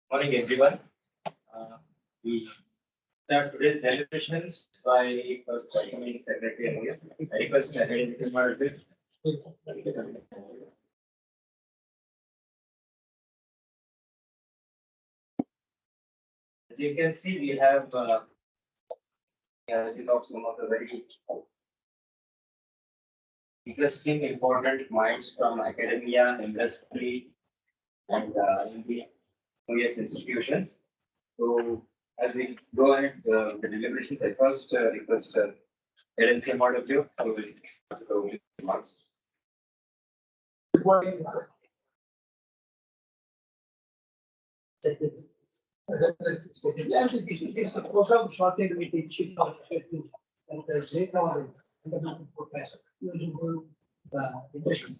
Morning, everyone. We start today's deliberations by first welcoming Secretary. I request NCMRWF. As you can see, we have some of the very interesting, important minds from academia, industry, and the MoES institutions. So, as we go ahead the deliberations, I first request NCMRWF to the remarks. Good morning. This program started with the chief of and the Zeta and the professor using the industry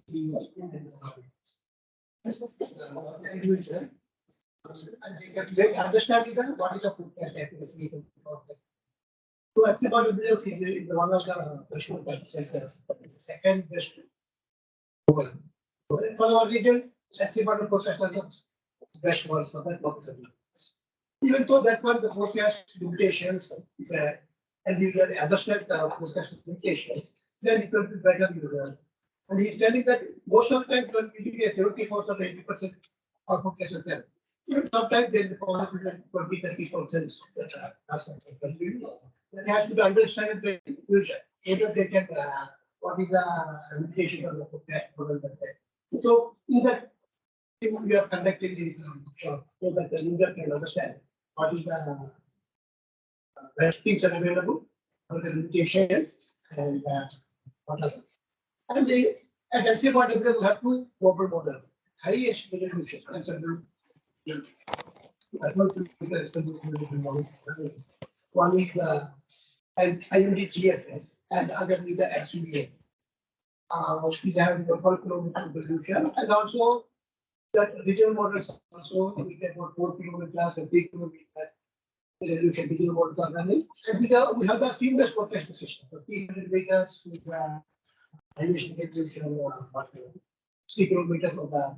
and they understand what is the forecast accuracy. So NCMRWF is one of the national centers. Second best for our region, NCMRWF professionals best one for that purpose. Even though that one the forecast limitations, and you understand the forecast limitations, then it will be better. And he's telling that most of the time when we be a 74% or 80% of forecast of them. Even sometimes there is a possibility 20-30%. Then they have to understand the user. Either they can what is the limitation of the forecast model. So in that we are conducting this workshop so that the user can understand what is the best things are available, what are the limitations, and what are. And they, at NCMRWF, we have two mobile models: highest resolution and central. One is the IMD-GFS and the other is the XVA. We have the 1 kilometer resolution, and also that regional models also we get about 4 kilometers and 3 kilometers resolution regional models are running. And we have the seamless forecast system for 300 meters with resolution 3 kilometers of the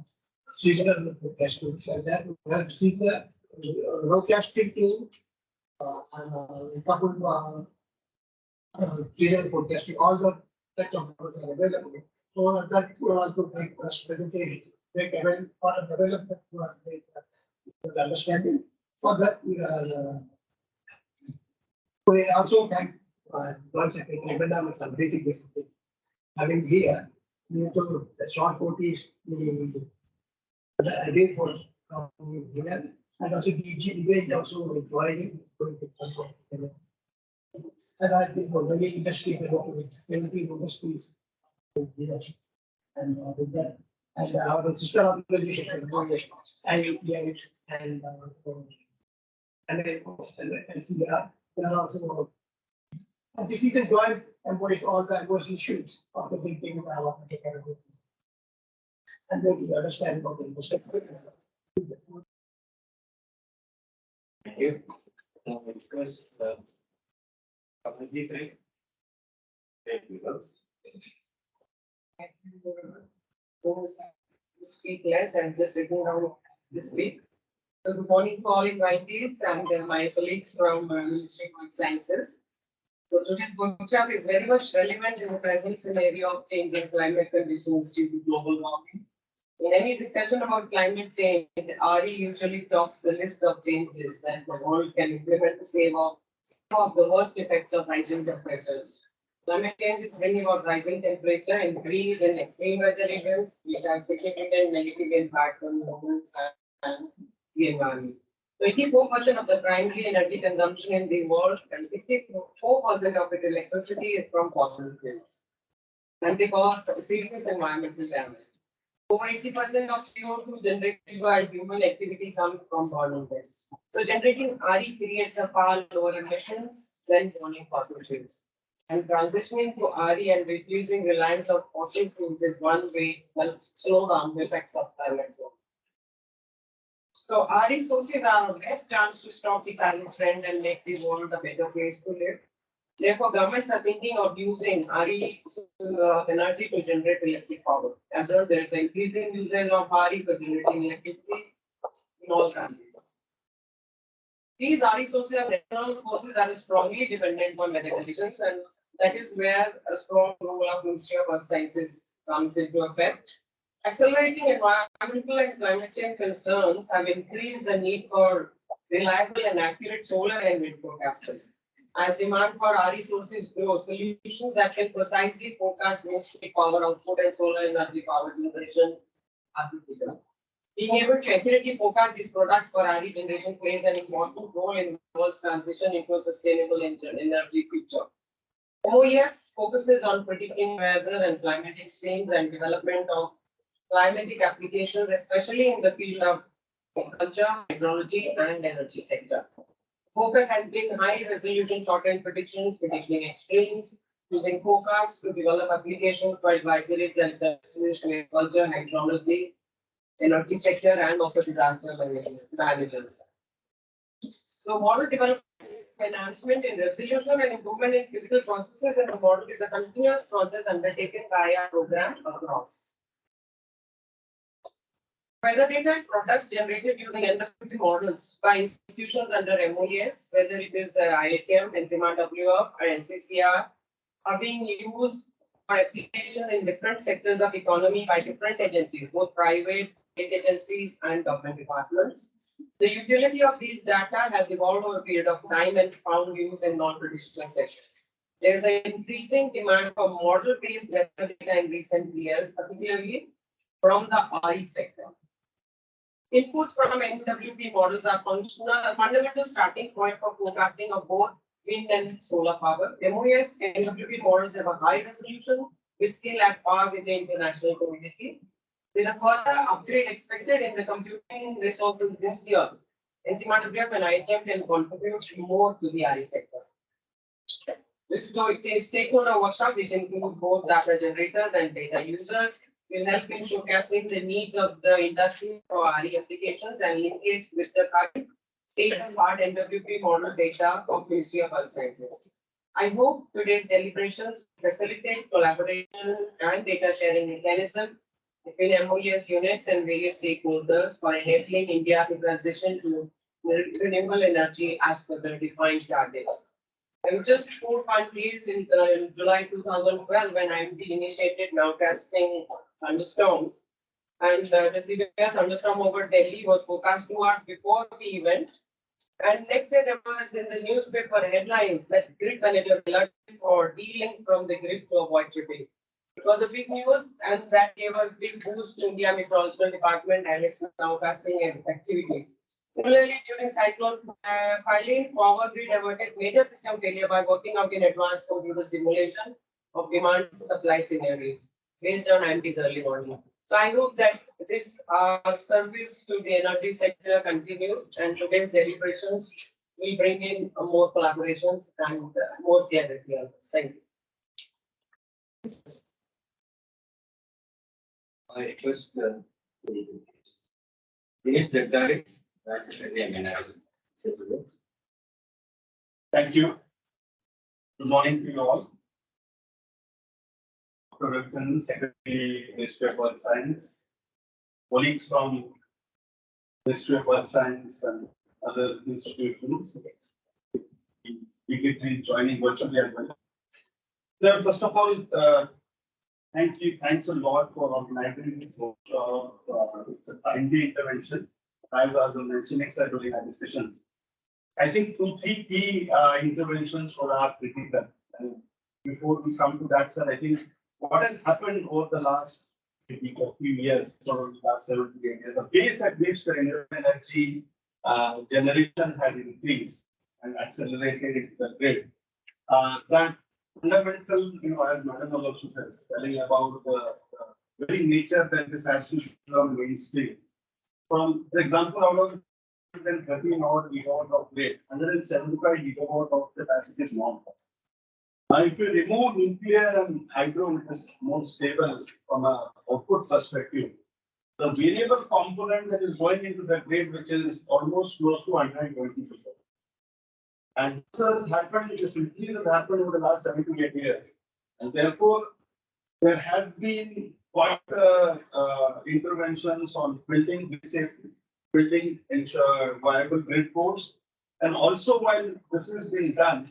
seasonal forecast. And then we have seen the forecasting to general forecasting, all the that comfortable are available. So that will also make us presentation, make available for development to us, make the understanding. For that, we also thank World Secretary Madam for basic discipline. Having here, the short notice, the idea for here, and also DG is also joining. And I think for many industry, industries, and with that, and our sister organization, MoES, and NCMRWF, they are also. And this is the joint MoES, all the MoES issues of the big thing about the category. And then we understand about the industry. Thank you. Now we request community break. Take results. Speak less and just sitting down this week. So good morning to all invitees and my colleagues from Ministry of Sciences. So today's workshop is very much relevant in the present scenario of changing climate conditions due to global warming. In any discussion about climate change, RE usually tops the list of changes that the world can implement to save off some of the worst effects of rising temperatures. Climate change is bringing about rising temperature, increase in extreme weather events, which have significant negative impact on humans and the environment. 24% of the primary energy consumption in the world and 64% of its electricity is from fossil fuels. And they cause serious environmental damage. Over 80% of CO2 generated by human activity comes from burning waste. So generating RE creates a far lower emissions than burning fossil fuels. And transitioning to RE and reducing reliance on fossil fuels is one way to slow down the effects of climate change. So RE sources are our best chance to stop the current trend and make the world a better place to live. Therefore, governments are thinking of using RE energy to generate electric power. As well, there is an increasing usage of RE for generating electricity in all countries. These RE sources are natural forces that are strongly dependent on weather conditions, and that is where a strong role of Ministry of Earth Sciences comes into effect. Accelerating environmental and climate change concerns have increased the need for reliable and accurate solar and wind forecasting. As demand for RE sources grows, solutions that can precisely forecast wind power output and solar energy power generation are critical. Being able to accurately forecast these products for RE generation plays an important role in the world's transition into a sustainable energy future. MoES focuses on predicting weather and climate extremes and development of climatic applications, especially in the field of agriculture, hydrology, and energy sector. Focus has been high resolution short-range predictions, predicting extremes, using forecasts to develop applications for advisories and services to agriculture, hydrology, energy sector, and also disaster managers. So model development, enhancement in resolution and improvement in physical processes and the model is a continuous process undertaken by our program across. Weather data and products generated using NWP models by institutions under MoES, whether it is IHM, NCMRWF, or NCCR, are being used for application in different sectors of economy by different agencies, both private agencies and government departments. The utility of these data has evolved over a period of time and found use in non-traditional sectors. There is an increasing demand for model-based weather data in recent years, particularly from the RE sector. Inputs from NWP models are fundamental starting point for forecasting of both wind and solar power. MoES NWP models have a high resolution, which still at par with the international community. With a further upgrade expected in the computing resources this year, NCMRWF and IHM can contribute more to the RE sector. This stakeholder workshop, which includes both data generators and data users, will help in showcasing the needs of the industry for RE applications and linkage with the current state-of-the-art NWP model data of Ministry of Earth Sciences. I hope today's deliberations facilitate collaboration and data sharing mechanism between MoES units and various stakeholders for enabling India to transition to renewable energy as per the defined targets. And just 4 countries in July 2012 when IMD initiated nowcasting thunderstorms. And the severe thunderstorm over Delhi was forecast 2 hours before the event. And next day there was in the newspaper headlines that grid managers alerted for dealing from the grid to avoid tripping. It was a big news and that gave a big boost to India Meteorological Department and its nowcasting activities. Similarly, during cyclone filing, Power Grid averted major system failure by working out in advance to do the simulation of demand supply scenarios based on IMD's early warning. So I hope that this service to the energy sector continues and today's deliberations will bring in more collaborations and more clarity on this. Thank you. I request Dinesh Jagdaris, Vice Secretary and NRL. Thank you. Good morning to you all. Dr. Ravichandran, Secretary, Ministry of Earth Science, colleagues from Ministry of Earth Science and other institutions, dignitaries joining virtually as well. So first of all, thank you. Thanks a lot for organizing this workshop. It's a timely intervention. As I was mentioning during our discussions, I think 2-3 key interventions for our critical. And before we come to that, sir, I think what has happened over the last few years, or last 7 to 8 years, the pace at which the renewable energy generation has increased and accelerated into the grid. That fundamental, as Madam also says, telling about the very nature that this has to become mainstream. From, for example, out of 113 odd gigawatt of grid, 175 gigawatt of capacity is non-fossil. Now, if you remove nuclear and hydro, which is more stable from an output perspective, the variable component that is going into the grid, which is almost close to 120%. And this has happened, this increase has happened over the last 7 to 8 years. And therefore, there have been quite interventions on building grid safety, building viable grid cores. And also, while this is being done,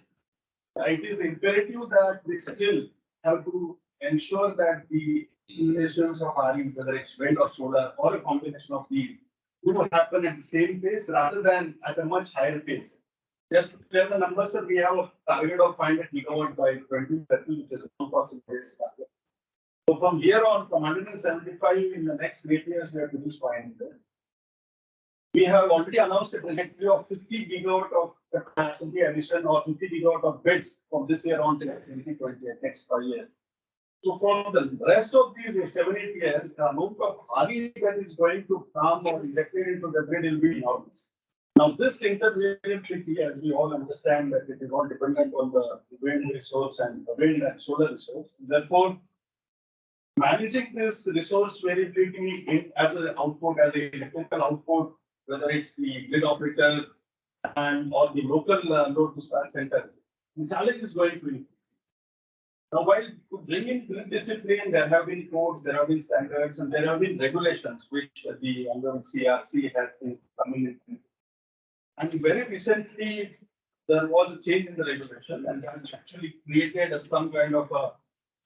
it is imperative that we still have to ensure that the installations of RE, whether it's wind or solar or a combination of these, do happen at the same pace rather than at a much higher pace. Just to clear the numbers, sir, we have a target of 500 gigawatt by 2030, which is a non-fossil based target. So from here on, from 175 in the next 8 years, we have to reach 500. We have already announced a trajectory of 50 gigawatt of capacity addition or 50 gigawatt of bids from this year on to 2020, next 5 years. So for the rest of these 7-8 years, the amount of RE that is going to come or injected into the grid will be enormous. Now, this intervariability, as we all understand, that it is all dependent on the wind resource and the wind and solar resource. Therefore, managing this resource variability as an output, as an electrical output, whether it's the grid operator and or the local load dispatch center, the challenge is going to increase. Now, while to bring in grid discipline, there have been codes, there have been standards, and there have been regulations which the CRC has been coming in. And very recently, there was a change in the regulation, and that actually created some kind of a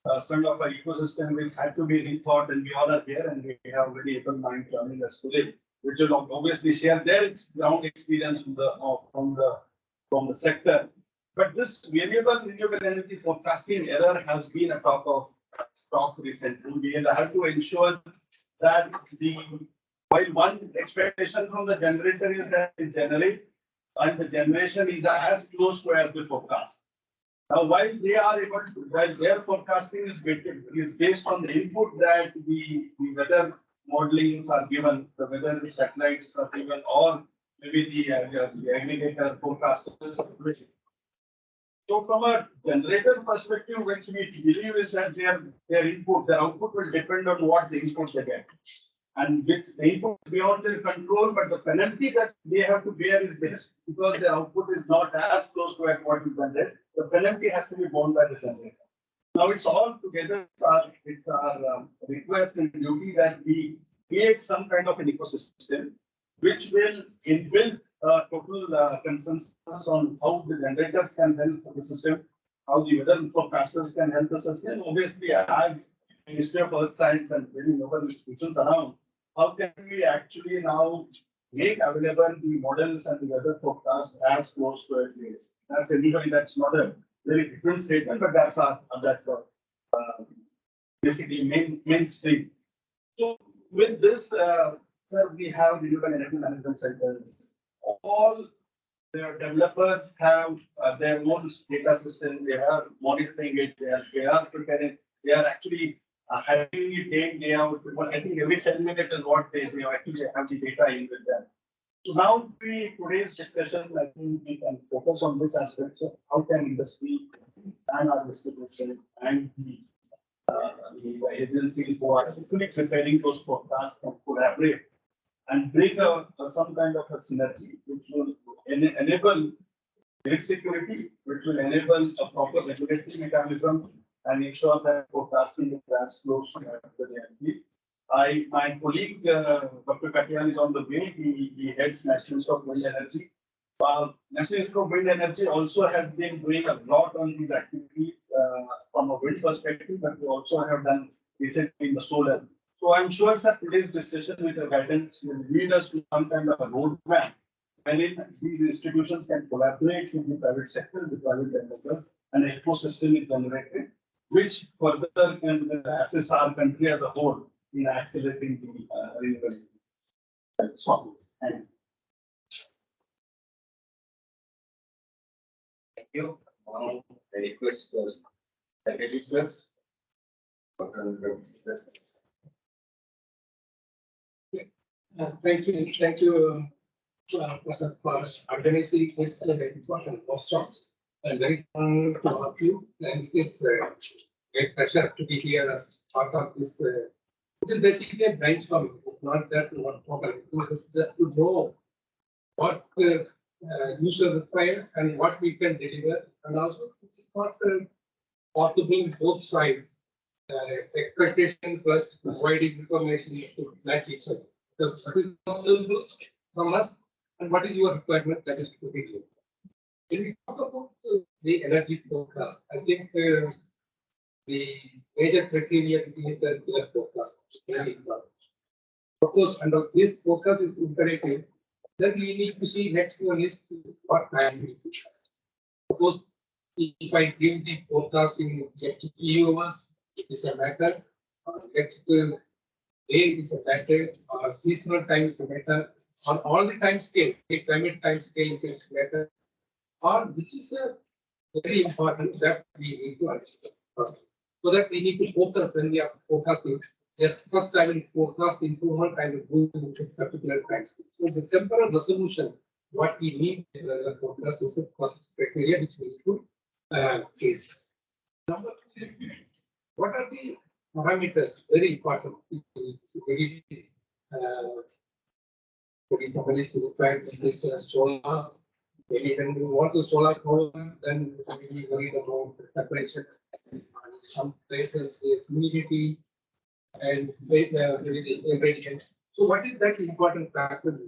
ecosystem which had to be rethought. And we all are here, and we have very able mind joining us today, which will obviously share their ground experience from the sector. But this variable renewable energy forecasting error has been a talk recently. We have to ensure that while one expectation from the generator is that it generate and the generation is as close to as the forecast. Now, while their forecasting is based on the input that the weather modelings are given, the weather satellites are given, or maybe the aggregator forecasters. So from a generator perspective, which we believe is that their output will depend on what the inputs they get. And which the input beyond their control, but the penalty that they have to bear is this, because their output is not as close to what you wanted. The penalty has to be borne by the generator. Now it's all together, it's our request and duty that we create some kind of an ecosystem which will inbuild total consensus on how the generators can help the system, how the weather forecasters can help the system. Obviously, as Ministry of Earth Science and many other institutions around, how can we actually now make available the models and the weather forecast as close to as is? That's anybody, that's not a very different statement, but that's basically mainstream. So with this, sir, we have renewable energy management centers. All their developers have their own data system. They are monitoring it. They are preparing. They are actually having it day in, day out. But I think every 10 minutes is what they actually have the data in with them. So now today's discussion, I think we can focus on this aspect. So how can industry and our distribution and the agency who are actually preparing those forecasts and collaborate and bring some kind of a synergy which will enable grid security, which will enable a proper regulatory mechanism and ensure that forecasting is as close to the realities. My colleague, Dr. Katiyan is on the way. He heads National Institute of Wind Energy. National Institute of Wind Energy also has been doing a lot on these activities from a wind perspective, but we also have done recently in the solar. So I'm sure that today's discussion with the guidance will lead us to some kind of a roadmap wherein these institutions can collaborate with the private sector, the private developer, and an ecosystem is generated, which further can assist our country as a whole in accelerating the renewable energy. So, Thank you. Now, the request was Secretary Sir. Thank you, Professor, for organizing this important workshop. And very to all of you. And it's a great pleasure to be here as part of this. It's basically a brainstorming. It's not that one program. It's just to know what user require and what we can deliver, and also it's not possible both sides. Expectations plus providing information to match each other. So what is possible from us and what is your requirement that is to be given. When we talk about the energy forecast, I think the major criteria is the forecast. Very important. Of course, under this forecast is imperative. Then we need to see next one is what time is it. Suppose if I give the forecast in next few hours, it is a matter. Next day is a matter. Or seasonal time is a matter. On all the time scale, the climate time scale is a matter. Or which is a very important that we need to answer first. So that we need to focus when we are forecasting. Yes, first I will forecast improvement, I will go into particular times. So the temporal resolution, what we need in the forecast is the first criteria which we need to face. Number two is what are the parameters? Very important. Very somebody is required to this solar. Maybe when we want to solar power, then we worried about the temperature. In some places, there's humidity and say irradiance. So, what is that important factor?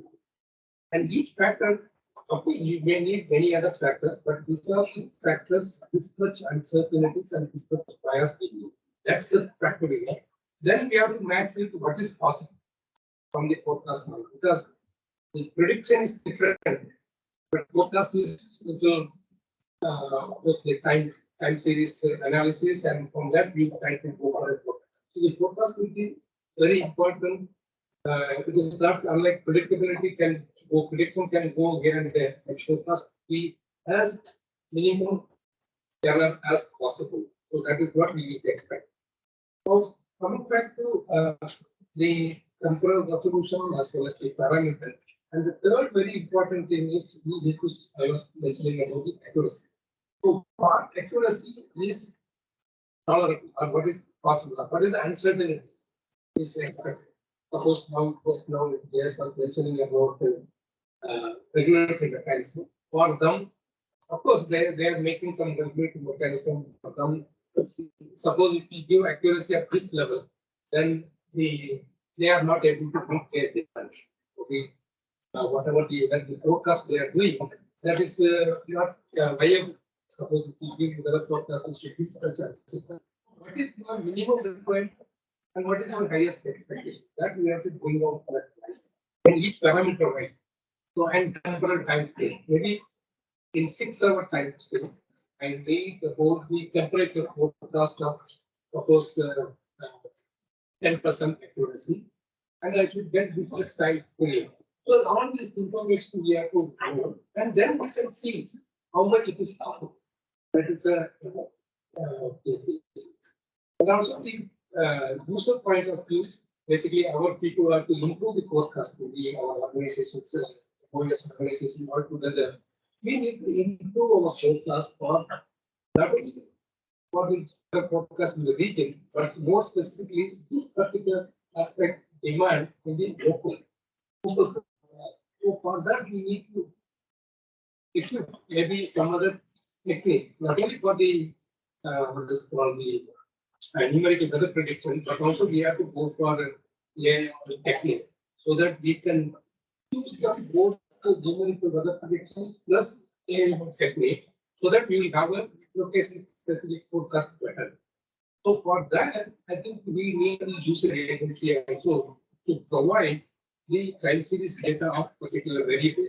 And each factor, okay, you may need many other factors, but these are the factors, this much uncertainties and this much bias. That's the factor. Then we have to match with what is possible from the forecast model, because the prediction is different. But forecast is the time series analysis, and from that we try to go for a forecast. So the forecast will be very important because not unlike predictability predictions can go here and there. But forecast be as minimum error as possible. So that is what we need to expect. So coming back to the temporal resolution as well as the parameter. And the third very important thing is we need to, I was mentioning about the accuracy. So what accuracy is tolerable or what is possible, or what is the uncertainty is expected. Suppose now, just now, yes, was mentioning about regulatory mechanism. For them, of course, they are making some regulatory mechanism for them. Suppose if we give accuracy at this level, then they are not able to meet their demands. Okay. whatever the forecast they are doing, that is not viable. Suppose we give the forecast is 50%. What is your minimum requirement and what is your highest expectation? That we have to bring out that in each parameter wise. So and temporal time scale, maybe in 6 hour time scale, I need the whole the temperature forecast of suppose 10% accuracy, and I should get this much time period. So all this information we have to know, and then we can see how much it is possible. That is and also the user point of view. Basically, our people are to improve the forecast to the our organizations, MoES organization all together. We need to improve our forecast for not only for the forecast in the region, but more specifically this particular aspect demand in the local. So for that we need to equip maybe some other technique, not only for the what is called the numerical weather prediction, but also we have to go for AI technique so that we can use them both the numerical weather predictions plus AI technique so that we will have a location specific forecast pattern. So for that, I think we need a user agency also to provide the time series data of particular variable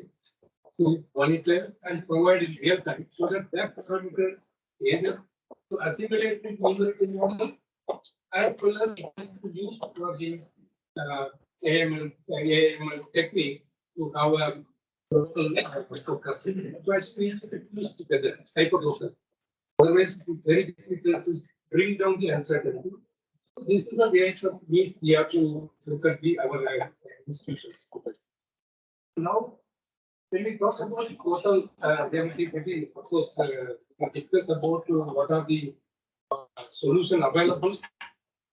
to monitor and provide in real time so that parameters either to assimilate the numerical model as well as to use for the AML technique to have a local forecast system. So actually, we need to fuse together hyperlocal. Otherwise, it is very difficult to bring down the uncertainty. So this is the ways of ways we have to look at our institutions. Now, when we talk about total, there will be maybe, of course, discuss about what are the solution available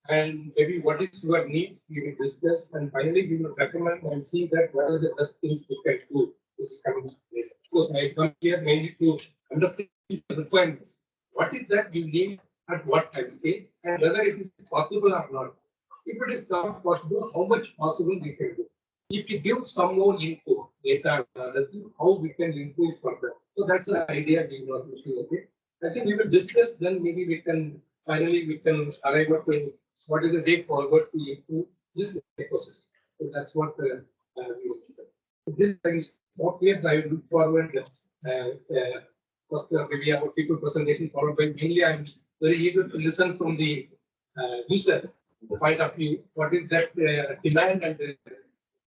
and maybe what is your need. We will discuss and finally we will recommend and see that what are the best things we can do. This coming place. Of course, I come here mainly to understand the requirements. What is that you need at what time scale and whether it is possible or not. If it is not possible, how much possible we can do. If you give some more info, data, how we can increase further. So that's the idea we were looking at it. I think we will discuss, then maybe we can finally we can arrive at what is the way forward to improve this ecosystem. So that's what we will do. This is what we are I look forward. First, maybe our people presentation followed by mainly I'm very eager to listen from the user point of view. What is that demand and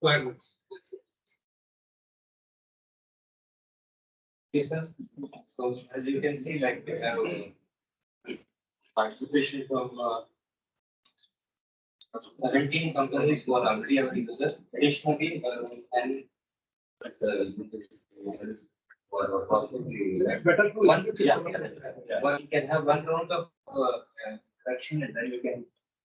requirements? Yes, sir. So as you can see, like we have participation from 17 companies who are already our users. Additionally, and That's better to one, one you can have one round of correction and then you can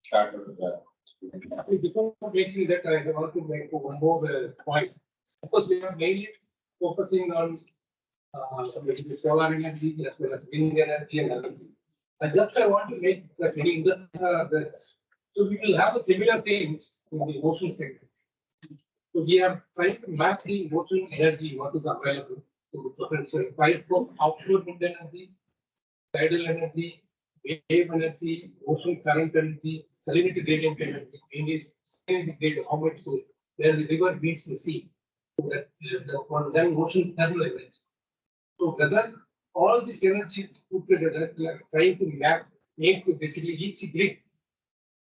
start with before making that, I want to make one more point. Of course, we are mainly focusing on solar energy as well as wind energy and energy. And just I want to make that many industries so we will have a similar things in the ocean sector. So we are trying to map the ocean energy, what is available. So potential right from offshore wind energy, tidal energy, wave energy, ocean current energy, salinity gradient energy, mainly salinity gradient, how much so where the river meets the sea. So that one then ocean thermal energy. So whether all this energy put together, we are trying to map, make basically each grid.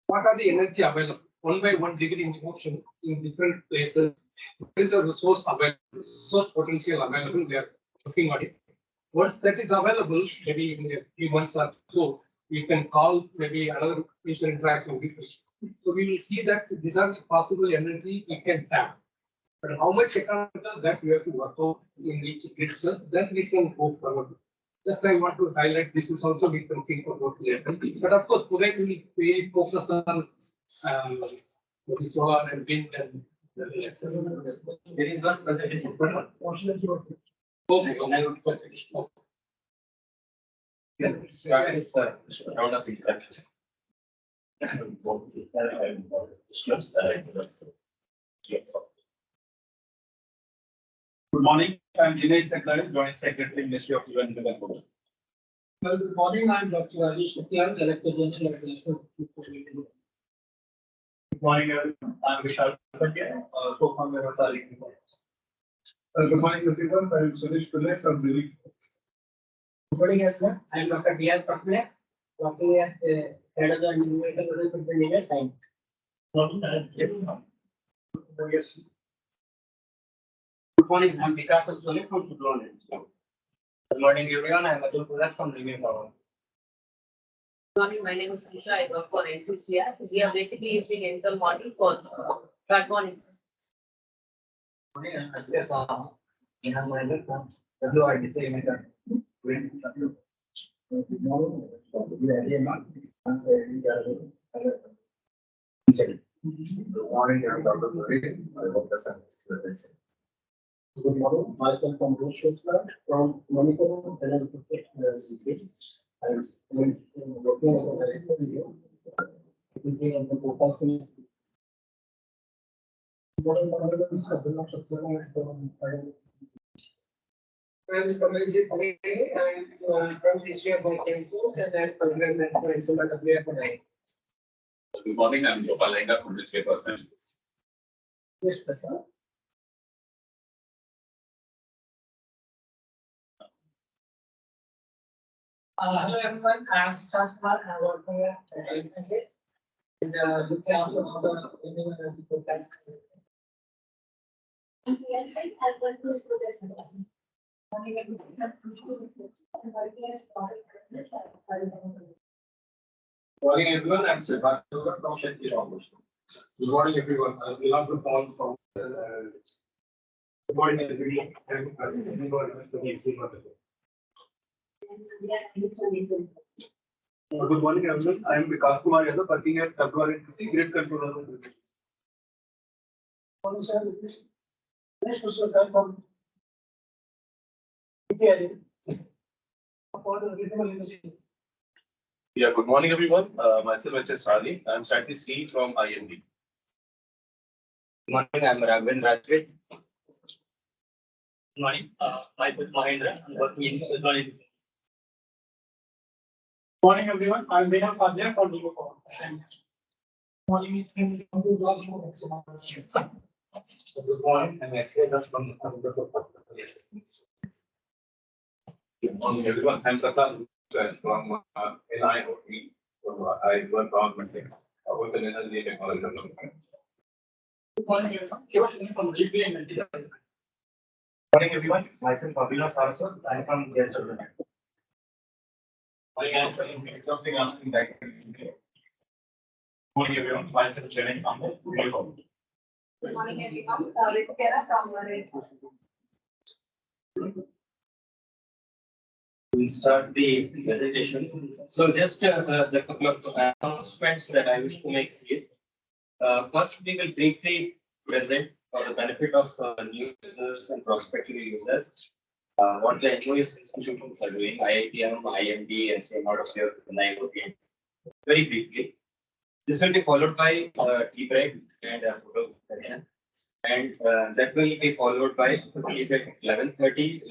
What are the energy available? 1 by 1 degree in the ocean in different places. What is the resource available? Resource potential available? We are looking at it. Once that is available, maybe in a few months or so, we can call maybe another user interaction with us. So we will see that these are the possible energy we can tap. But how much economical that we have to work out in each grid cell, then we can go forward. Just I want to highlight this is also we can think about later. But of course, today we really focus on solar and wind and there is one presentation. okay, I would presentation. Round of introduction. Yes. Good morning, I'm Inaugural, Joint Secretary, Ministry of UN Development. Well, good morning, I'm Dr. Rajesh Shukla, Director General at National Institute for Good morning, everyone. I'm Vishal Patel, co-founder of Ravichandran. Good morning, everyone. I'm Suresh Pillai from Zurich. Good morning, everyone. I'm Dr. D.R. Patnaik, working at head of the Renewable Energy time. Yes. Good morning, I'm Vikas Sole from Renewable. Good morning, everyone. I'm Atul Pujak from Renewable. Good morning, my name is Isha. I work for NCCR. We are basically using income model for carbon existence. Good morning, myself from Ravichandran from Manipur, and I'm working as a director here. Thinking of the forecasting. I'm Kamalji today, I'm from history of my council and I'm program for NCMRWF. Good morning, I'm Gopal Lenga from newspaper. Yes, Prasad. Hello everyone, I'm Shasma, I work here at NCMRWF. And look after all the renewable energy programs. Morning, everyone. I'm Siddharth from Shakti Foundation. Good morning, everyone. I love the call from. Good morning, everybody. Good morning, everyone. I am Vikas Kumar Yadav, working at WRNTC, Grid Controller. Yeah, good morning, everyone. Myself, H.S. Sali. I'm Scientist E from IMD. Good morning, I'm Ravichandran. Good morning, myself Mahendra. I'm working in Good Morning, everyone. I'm Rehan Padya from Inaugural. Morning, Good morning, I'm S.K. from Good morning, everyone. I'm Satan from NIOT. So I work on open energy technology development. morning, everyone. Myself Abhinav Saraswat. I'm from Good morning, everyone. Myself Janesh from Renewable. Good morning, everyone. Ritikara from We'll start the presentation. So just the couple of announcements that I wish to make here. First, we will briefly present for the benefit of new users and prospective users what the MoES institutions are doing, IITM, IMD, NCMRWF, NIOT, very briefly. This will be followed by tea break and photo session, and that will be followed by 11:30.